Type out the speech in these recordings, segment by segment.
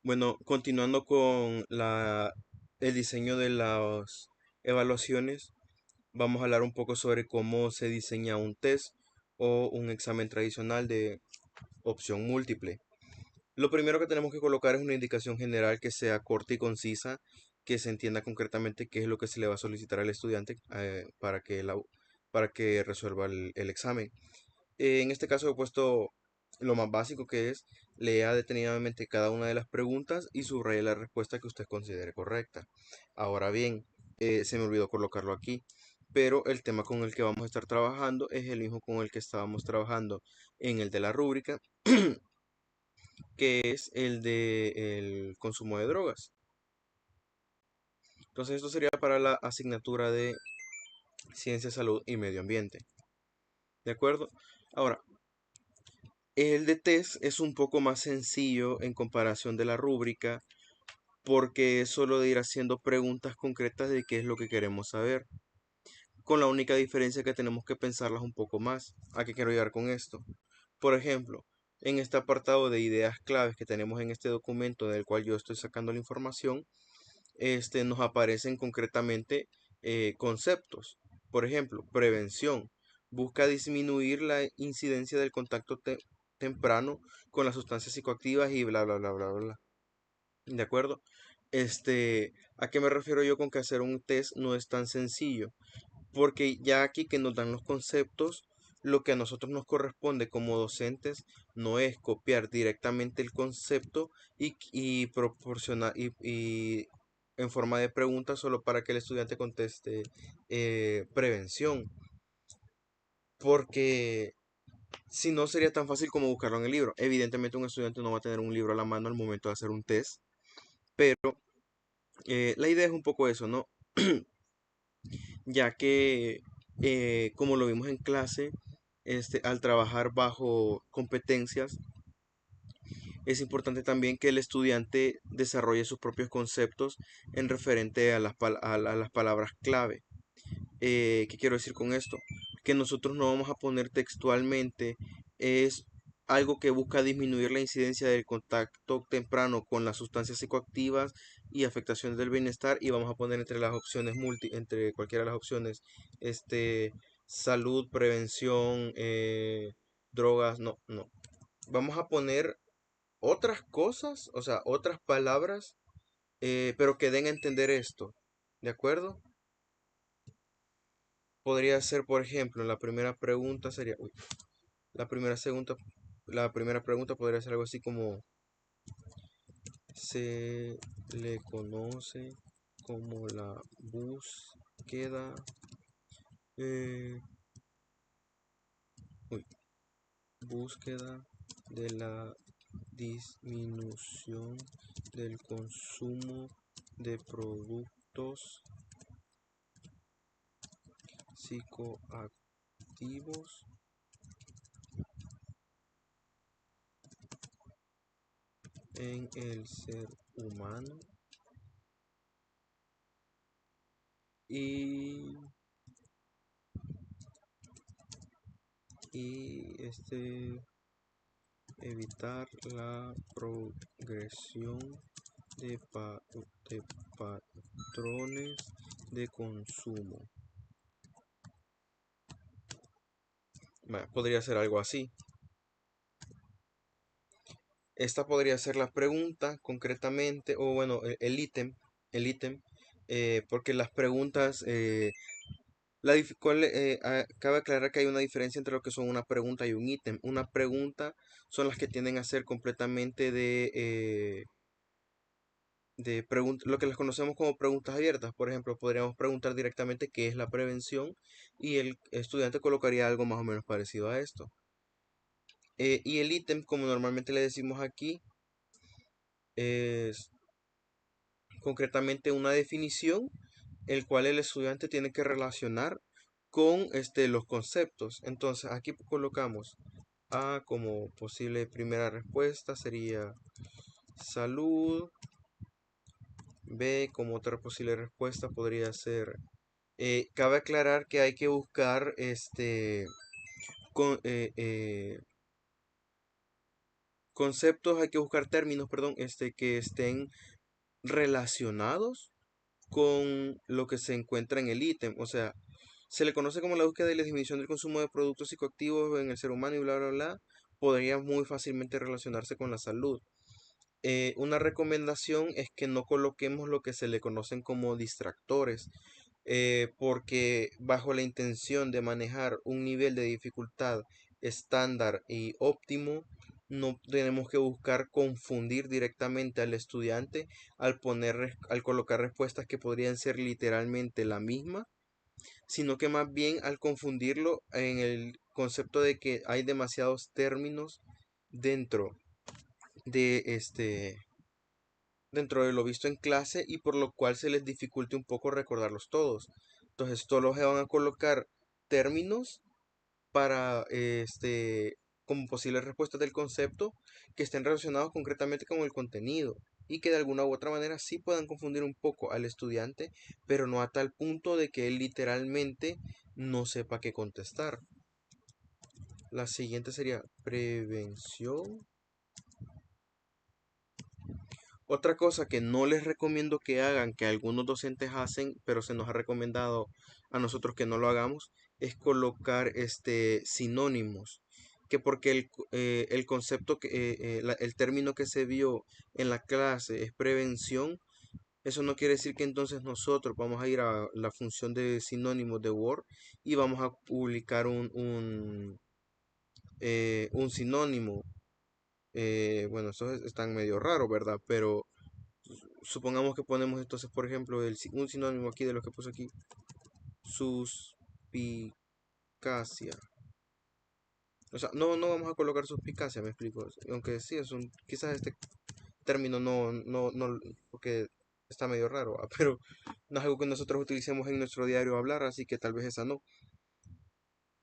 Bueno, continuando con el diseño de las evaluaciones, vamos a hablar un poco sobre cómo se diseña un test o un examen tradicional de opción múltiple. Lo primero que tenemos que colocar es una indicación general que sea corta y concisa, que se entienda concretamente qué es lo que se le va a solicitar al estudiante para que resuelva el examen. En este caso he puesto lo más básico, que es lea detenidamente cada una de las preguntas y subraye la respuesta que usted considere correcta. Ahora bien, se me olvidó colocarlo aquí, pero el tema con el que vamos a estar trabajando es el mismo con el que estábamos trabajando en el de la rúbrica, que es el de el consumo de drogas. Entonces esto sería para la asignatura de Ciencia, Salud y Medio Ambiente. ¿De acuerdo? Ahora, el de test es un poco más sencillo en comparación de la rúbrica, porque es solo de ir haciendo preguntas concretas de qué es lo que queremos saber, con la única diferencia que tenemos que pensarlas un poco más. ¿A qué quiero llegar con esto? Por ejemplo, en este apartado de ideas claves que tenemos en este documento del cual yo estoy sacando la información, nos aparecen concretamente conceptos. Por ejemplo, prevención. Busca disminuir la incidencia del contacto temprano con las sustancias psicoactivas y bla, bla, bla, bla, bla. ¿De acuerdo? ¿A qué me refiero yo con que hacer un test no es tan sencillo? Porque ya aquí que nos dan los conceptos, lo que a nosotros nos corresponde como docentes no es copiar directamente el concepto y proporcionar y en forma de pregunta solo para que el estudiante conteste prevención. Porque si no sería tan fácil como buscarlo en el libro. Evidentemente un estudiante no va a tener un libro a la mano al momento de hacer un test, pero la idea es un poco eso, ¿no? Ya que, como lo vimos en clase, al trabajar bajo competencias, es importante también que el estudiante desarrolle sus propios conceptos en referente a a las palabras clave. ¿Qué quiero decir con esto? Que nosotros no vamos a poner textualmente, es algo que busca disminuir la incidencia del contacto temprano con las sustancias psicoactivas y afectaciones del bienestar, y vamos a poner entre las opciones entre cualquiera de las opciones, este, salud, prevención, drogas, no, no. Vamos a poner otras cosas, o sea, otras palabras, pero que den a entender esto, ¿de acuerdo? Podría ser, por ejemplo, la primera pregunta sería, uy, la primera segunda, la primera pregunta podría ser algo así como, se le conoce como la búsqueda, eh, uy, búsqueda de la disminución del consumo de productos psicoactivos en el ser humano y, y evitar la progresión de, de patrones de consumo. Podría ser algo así. Esta podría ser la pregunta concretamente, o bueno, el ítem, porque las preguntas, cabe aclarar que hay una diferencia entre lo que son una pregunta y un ítem. Una pregunta son las que tienden a ser completamente lo que les conocemos como preguntas abiertas. Por ejemplo, podríamos preguntar directamente qué es la prevención y el estudiante colocaría algo más o menos parecido a esto. Y el ítem, como normalmente le decimos aquí, es concretamente una definición, el cual el estudiante tiene que relacionar con los conceptos. Entonces, aquí colocamos A como posible primera respuesta, sería salud. B como otra posible respuesta podría ser, cabe aclarar que hay que buscar con- eh, eh, conceptos, hay que buscar términos, perdón, que estén relacionados con lo que se encuentra en el ítem. O sea, se le conoce como la búsqueda y la disminución del consumo de productos psicoactivos en el ser humano y bla, bla, bla. Podría muy fácilmente relacionarse con la salud. Una recomendación es que no coloquemos lo que se le conocen como distractores, porque bajo la intención de manejar un nivel de dificultad estándar y óptimo, no tenemos que buscar confundir directamente al estudiante al colocar respuestas que podrían ser literalmente la misma, sino que más bien al confundirlo en el concepto de que hay demasiados términos dentro de dentro de lo visto en clase y por lo cual se les dificulte un poco recordarlos todos. Entonces, todos se van a colocar términos para como posibles respuestas del concepto que estén relacionados concretamente con el contenido y que de alguna u otra manera sí puedan confundir un poco al estudiante, pero no a tal punto de que él literalmente no sepa qué contestar. La siguiente sería prevención. Otra cosa que no les recomiendo que hagan, que algunos docentes hacen, pero se nos ha recomendado a nosotros que no lo hagamos, es colocar sinónimos. Que porque el concepto, el término que se vio en la clase es prevención, eso no quiere decir que entonces nosotros vamos a ir a la función de sinónimos de Word y vamos a publicar un sinónimo. Bueno, eso están medio raro, ¿verdad? Pero supongamos que ponemos entonces, por ejemplo, un sinónimo aquí de lo que puse aquí, suspicacia. O sea, no vamos a colocar suspicacia, me explico. Aunque sí, quizás este término no, porque está medio raro, pero no es algo que nosotros utilicemos en nuestro diario hablar, así que tal vez esa no.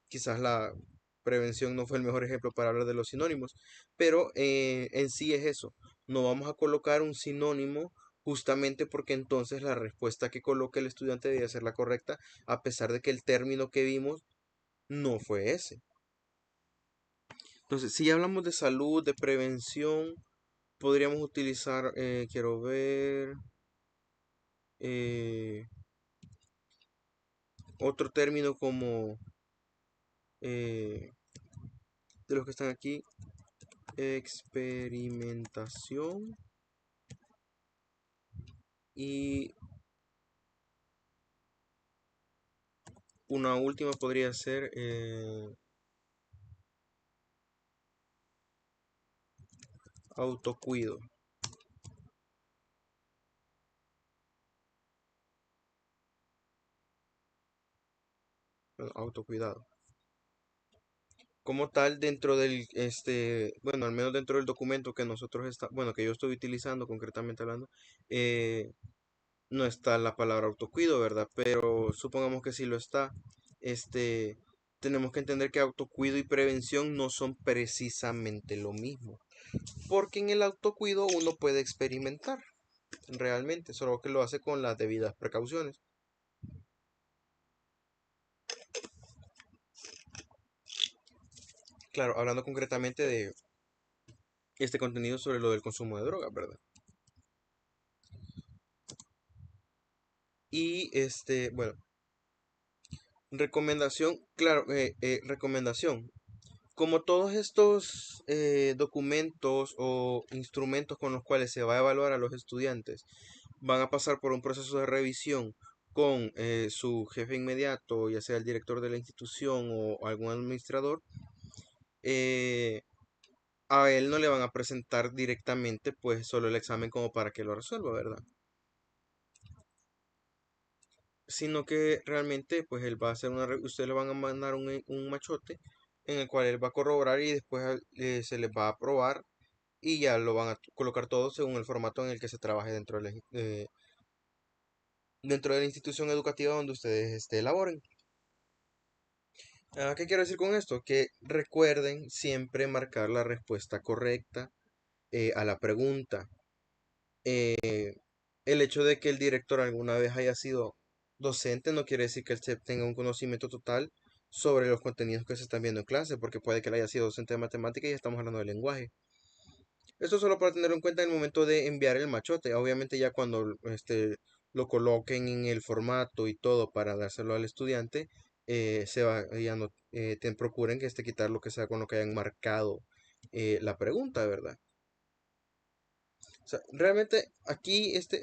Quizás la prevención no fue el mejor ejemplo para hablar de los sinónimos, pero en sí es eso. No vamos a colocar un sinónimo justamente porque entonces la respuesta que coloque el estudiante debe ser la correcta, a pesar de que el término que vimos no fue ese. Entonces, si ya hablamos de salud, de prevención, podríamos utilizar, quiero ver, eh, otro término como de los que están aquí, experimentación. Y una última podría ser autocuido. Bueno, autocuidado. Como tal, dentro del, bueno, al menos dentro del documento que bueno, que yo estoy utilizando concretamente hablando, eh, no está la palabra autocuido, ¿verdad? Pero supongamos que sí lo está. Este, tenemos que entender que autocuido y prevención no son precisamente lo mismo. Porque en el autocuido uno puede experimentar realmente, solo que lo hace con las debidas precauciones. Claro, hablando concretamente de este contenido sobre lo del consumo de drogas, ¿verdad? Y bueno, recomendación, claro, recomendación. Como todos estos documentos o instrumentos con los cuales se va a evaluar a los estudiantes van a pasar por un proceso de revisión con su jefe inmediato, ya sea el director de la institución o algún administrador, eh, a él no le van a presentar directamente pues solo el examen como para que lo resuelva, ¿verdad? Sino que realmente pues él va a hacer ustedes le van a mandar un machote en el cual él va a corroborar y después se les va a aprobar y ya lo van a colocar todo según el formato en el que se trabaje dentro de la institución educativa donde ustedes elaboren. ¿Qué quiero decir con esto? Que recuerden siempre marcar la respuesta correcta a la pregunta. El hecho de que el director alguna vez haya sido docente no quiere decir que él tenga un conocimiento total sobre los contenidos que se están viendo en clase, porque puede que él haya sido docente de matemática y estamos hablando de lenguaje. Esto solo para tenerlo en cuenta en el momento de enviar el machote. Obviamente ya cuando lo coloquen en el formato y todo para dárselo al estudiante, ya no procuren que quitar lo que sea con lo que hayan marcado la pregunta, ¿verdad? O sea, realmente aquí este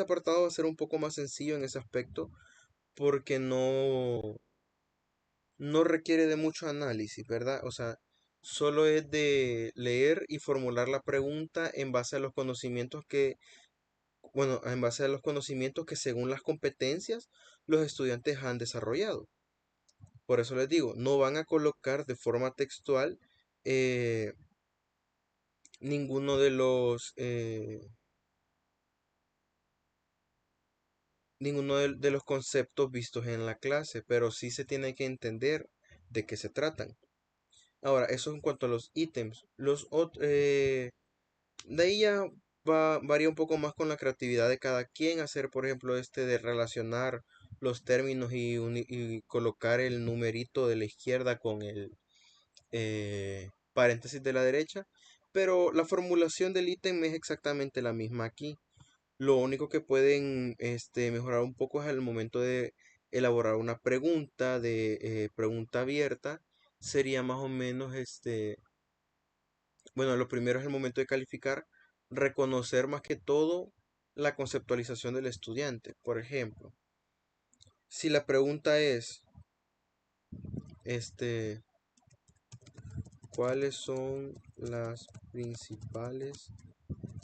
apartado va a ser un poco más sencillo en ese aspecto porque no requiere de mucho análisis, ¿verdad? O sea, solo es de leer y formular la pregunta en base a los conocimientos bueno, en base a los conocimientos que según las competencias los estudiantes han desarrollado. Por eso les digo, no van a colocar de forma textual eh, ninguno de los conceptos vistos en la clase, pero sí se tiene que entender de qué se tratan. Ahora, eso en cuanto a los ítems. De ahí ya varía un poco más con la creatividad de cada quien. Hacer, por ejemplo, de relacionar los términos y colocar el numerito de la izquierda con el paréntesis de la derecha. Pero la formulación del ítem es exactamente la misma aquí. Lo único que pueden mejorar un poco es al momento de elaborar una pregunta de pregunta abierta. Sería más o menos bueno, lo primero es el momento de calificar, reconocer más que todo la conceptualización del estudiante. Por ejemplo, si la pregunta es, este, ¿cuáles son las principales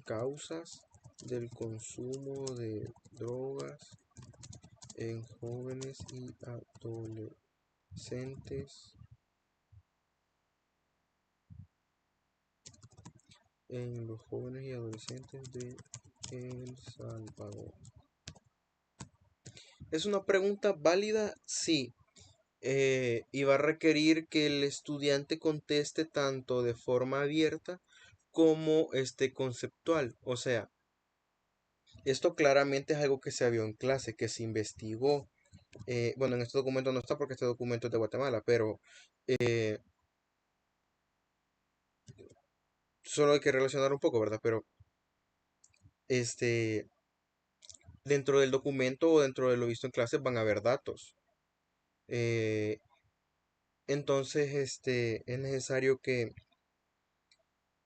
causas del consumo de drogas en jóvenes y adolescentes en los jóvenes y adolescentes de El Salvador? ¿Es una pregunta válida? Sí. Y va a requerir que el estudiante conteste tanto de forma abierta como conceptual. O sea, esto claramente es algo que se vio en clase, que se investigó. Bueno, en este documento no está porque este documento es de Guatemala, pero eh, solo hay que relacionar un poco, ¿verdad? Pero este, dentro del documento o dentro de lo visto en clase van a haber datos. Eh, entonces, es necesario que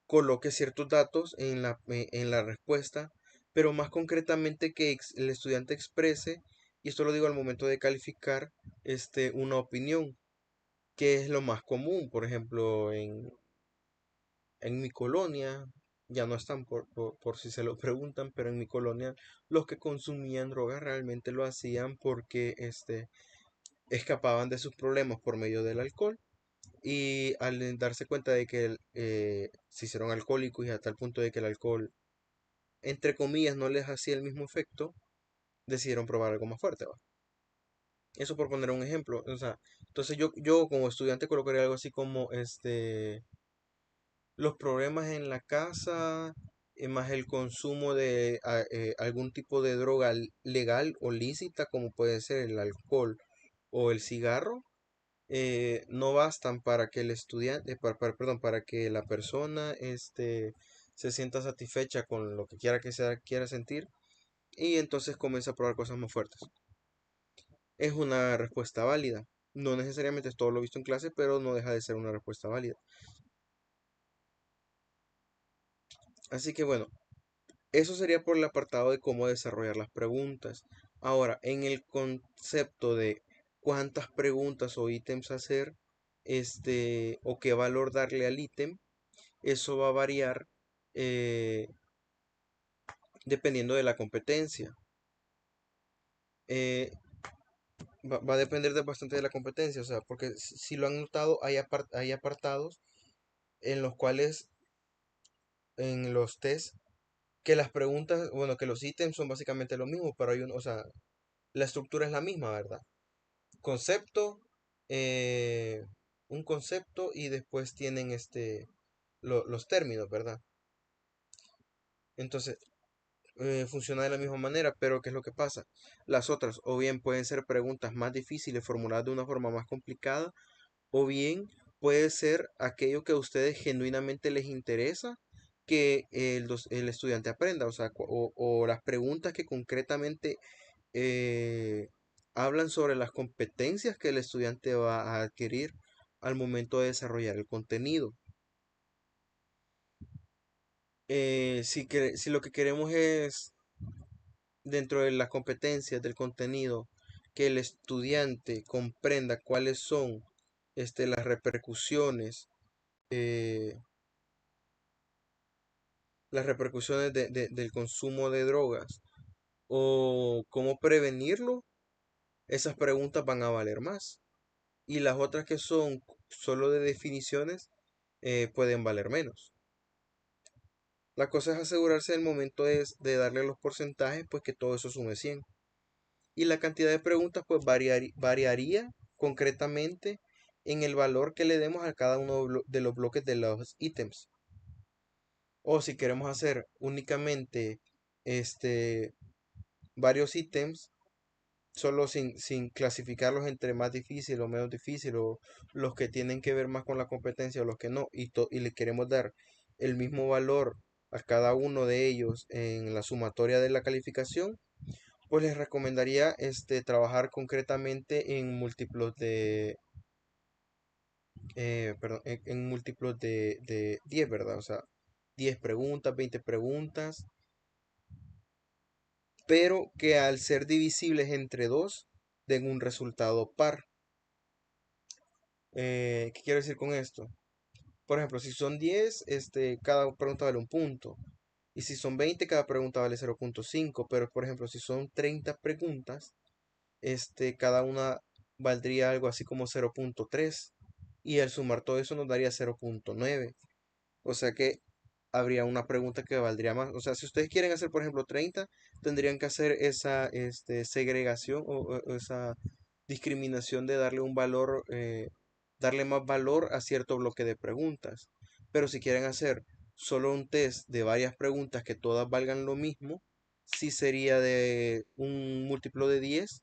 coloque ciertos datos en la respuesta, pero más concretamente que el estudiante exprese, y esto lo digo al momento de calificar, una opinión, que es lo más común. Por ejemplo, en mi colonia, ya no están por si se lo preguntan, pero en mi colonia los que consumían drogas realmente lo hacían porque escapaban de sus problemas por medio del alcohol. Y al darse cuenta de que se hicieron alcohólicos y a tal punto de que el alcohol, entre comillas, no les hacía el mismo efecto, decidieron probar algo más fuerte, ¿va? Eso por poner un ejemplo. O sea, entonces yo como estudiante colocaría algo así como los problemas en la casa, más el consumo de algún tipo de droga legal o lícita, como puede ser el alcohol o el cigarro, no bastan para que el estudiante, perdón, para que la persona se sienta satisfecha con lo que quiera que sea, quiera sentir, y entonces comienza a probar cosas más fuertes. Es una respuesta válida. No necesariamente es todo lo visto en clase, pero no deja de ser una respuesta válida. Así que bueno, eso sería por el apartado de cómo desarrollar las preguntas. Ahora, en el concepto de cuántas preguntas o ítems hacer, o qué valor darle al ítem, eso va a variar eh, dependiendo de la competencia. Eh, va a depender bastante de la competencia, o sea, porque si lo han notado, hay apartados en los cuales en los test que las preguntas, bueno, que los ítems son básicamente lo mismo, pero o sea, la estructura es la misma, ¿verdad? Concepto, eh, un concepto y después tienen los términos, ¿verdad? Entonces, funciona de la misma manera, pero ¿qué es lo que pasa? Las otras, o bien pueden ser preguntas más difíciles, formuladas de una forma más complicada, o bien puede ser aquello que a ustedes genuinamente les interesa que el estudiante aprenda, o sea, o las preguntas que concretamente eh, hablan sobre las competencias que el estudiante va a adquirir al momento de desarrollar el contenido. Si lo que queremos es, dentro de las competencias del contenido, que el estudiante comprenda cuáles son las repercusiones, eh, del consumo de drogas o cómo prevenirlo, esas preguntas van a valer más. Y las otras que son solo de definiciones pueden valer menos. La cosa es asegurarse del momento de darle los porcentajes, pues que todo eso sume 100. Y la cantidad de preguntas pues variaría concretamente en el valor que le demos a cada uno de los bloques de los ítems. O si queremos hacer únicamente este, varios ítems, solo sin clasificarlos entre más difícil o menos difícil, o los que tienen que ver más con la competencia o los que no, y le queremos dar el mismo valor a cada uno de ellos en la sumatoria de la calificación, pues les recomendaría trabajar concretamente en múltiplos en múltiplos de 10, ¿verdad? O sea, 10 preguntas, 20 preguntas, pero que al ser divisibles entre 2 den un resultado par. ¿Qué quiero decir con esto? Por ejemplo, si son 10, cada pregunta vale un punto. Y si son 20, cada pregunta vale 0,5. Pero, por ejemplo, si son 30 preguntas, cada una valdría algo así como 0,3. Y al sumar todo eso nos daría 0,9. O sea que habría una pregunta que valdría más. O sea, si ustedes quieren hacer, por ejemplo, 30, tendrían que hacer esa segregación o esa discriminación de darle un valor, darle más valor a cierto bloque de preguntas. Pero si quieren hacer solo un test de varias preguntas que todas valgan lo mismo, sí sería de un múltiplo de 10,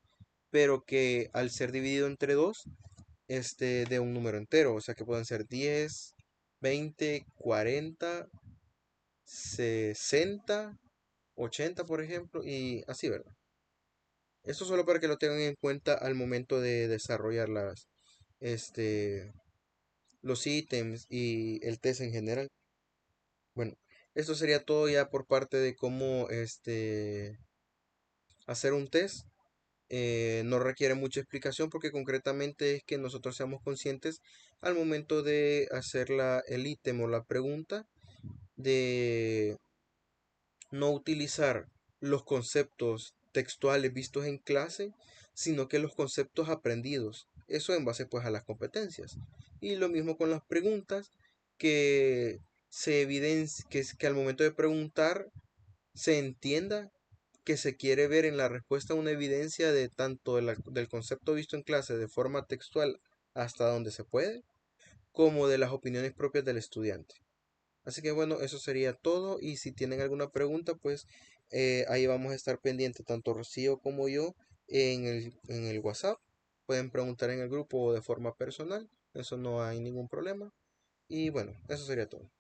pero que al ser dividido entre 2 de un número entero. O sea que pueden ser 10, 20, 40, 60, 80, por ejemplo, y así, ¿verdad? Esto solo para que lo tengan en cuenta al momento de desarrollar este, los ítems y el test en general. Bueno, esto sería todo ya por parte de cómo hacer un test. No requiere mucha explicación porque concretamente es que nosotros seamos conscientes al momento de hacer el ítem o la pregunta de no utilizar los conceptos textuales vistos en clase, sino que los conceptos aprendidos. Eso en base pues a las competencias. Y lo mismo con las preguntas, que se evidencia, que al momento de preguntar se entienda que se quiere ver en la respuesta una evidencia de tanto del concepto visto en clase de forma textual hasta donde se puede, como de las opiniones propias del estudiante. Así que bueno, eso sería todo y si tienen alguna pregunta, pues ahí vamos a estar pendientes, tanto Rocío como yo, en el WhatsApp. Pueden preguntar en el grupo o de forma personal, eso no hay ningún problema. Y bueno, eso sería todo.